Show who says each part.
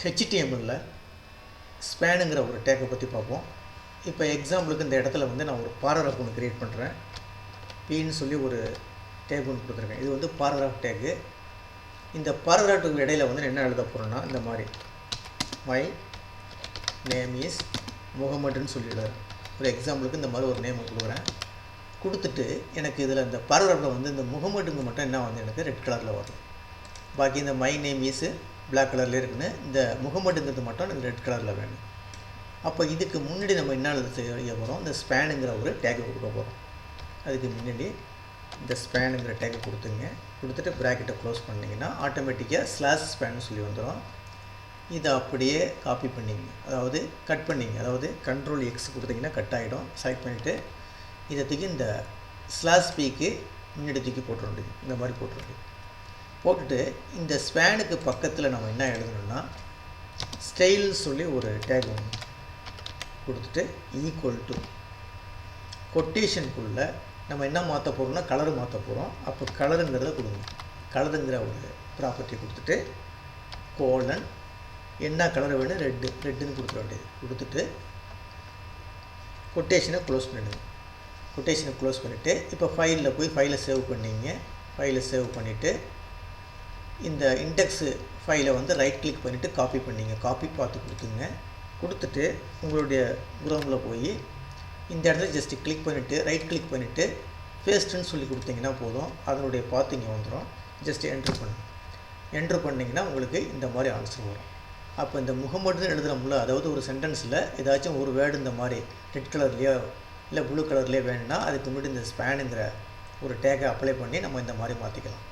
Speaker 1: ஹெச்டிஎம்எல்ல ஸ்பேனுங்கிற ஒரு டேக்கை பற்றி பார்ப்போம். இப்போ எக்ஸாம்பிளுக்கு இந்த இடத்துல வந்து நான் ஒரு பாராகிராஃப் ஒன்று க்ரியேட் பண்ணுறேன். பின்னு சொல்லி ஒரு டேக் ஒன்று கொடுத்துருக்கேன். இது வந்து பாராகிராஃப் டேக்கு. இந்த பாராகிராஃபுக்கு இடையில வந்து என்ன எழுத போகிறேன்னா, இந்த மாதிரி மை நேம் இஸ் முகமதுன்னு சொல்லிடுறேன். ஒரு எக்ஸாம்பிளுக்கு இந்த மாதிரி ஒரு நேம் கொடுக்குறேன். கொடுத்துட்டு எனக்கு இதில் இந்த பாராகிராஃபில் வந்து இந்த முகமதுங்க மட்டும் என்ன வந்து எனக்கு ரெட் கலரில் வரும். பாக்கி இந்த மை நேம் இஸ் பிளாக் கலரில் இருக்குன்னு, இந்த முகமதுங்கிறது மட்டும் எனக்கு ரெட் கலரில் வேணும். அப்போ இதுக்கு முன்னாடி நம்ம என்ன செய்ய போகிறோம், இந்த ஸ்பேனுங்கிற ஒரு டேக்கை கொடுக்க போகிறோம். அதுக்கு முன்னாடி இந்த ஸ்பேனுங்கிற டேக்கை கொடுத்துட்டு ப்ராக்கெட்டை க்ளோஸ் பண்ணிங்கன்னா ஆட்டோமேட்டிக்காக ஸ்லாஷ் ஸ்பேன்னு சொல்லி வந்துடும். இதை அப்படியே காப்பி பண்ணிங்க, அதாவது கட் பண்ணிங்க, அதாவது கண்ட்ரோல் எக்ஸ் கொடுத்தீங்கன்னா கட் ஆகிடும். செலக்ட் பண்ணிவிட்டு இதை தூக்கி இந்த ஸ்லாஷ் பீக்கு முன்னாடி தூக்கி போட்டுருண்டு, இந்த மாதிரி போட்டுட்டு இந்த ஸ்பேனுக்கு பக்கத்தில் நம்ம என்ன எழுதணும்னா ஸ்டைல் சொல்லி ஒரு டேக் ஒன்று கொடுத்துட்டு ஈக்குவல் டு கொட்டேஷனுக்குள்ளே நம்ம என்ன மாற்ற போகிறோம்னா கலரு மாற்ற போகிறோம். அப்போ கலருங்கிறத கொடுங்க. கலருங்கிற ஒரு ப்ராப்பர்ட்டி கொடுத்துட்டு கோலன் என்ன கலர் வேணும், ரெட்டுன்னு கொடுத்துட வேண்டியது. கொடுத்துட்டு கொட்டேஷனை க்ளோஸ் பண்ணிடுங்க. கொட்டேஷனை க்ளோஸ் பண்ணிவிட்டு இப்போ ஃபைலில் போய் ஃபைலை சேவ் பண்ணிங்க. ஃபைலை சேவ் பண்ணிவிட்டு இந்த இண்டெக்ஸு ஃபைலை வந்து ரைட் கிளிக் பண்ணிவிட்டு காப்பி பண்ணிங்க. காப்பி பார்த்து கொடுத்துங்க. கொடுத்துட்டு உங்களுடைய குரோமில் போய் இந்த இடத்துல ஜஸ்ட்டு கிளிக் பண்ணிவிட்டு ரைட் கிளிக் பண்ணிவிட்டு பேஸ்ட்டுன்னு சொல்லி கொடுத்தீங்கன்னா போதும். அதனுடைய பார்த்து இங்கே வந்துடும். ஜஸ்ட்டு என்ட்ரு பண்ணிங்கன்னா உங்களுக்கு இந்த மாதிரி ஆன்சர் வரும். அப்போ இந்த முகமதுன்னு எழுதுகிறோம்ல, அதாவது ஒரு சென்டென்ஸில் ஏதாச்சும் ஒரு வேர்டு இந்த மாதிரி ரெட் கலர்லேயோ இல்லை ப்ளூ கலர்லேயே வேணும்னா அதுக்கு முன்னாடி இந்த ஸ்பேனுங்கிற ஒரு டேக்கை அப்ளை பண்ணி நம்ம இந்த மாதிரி மாற்றிக்கலாம்.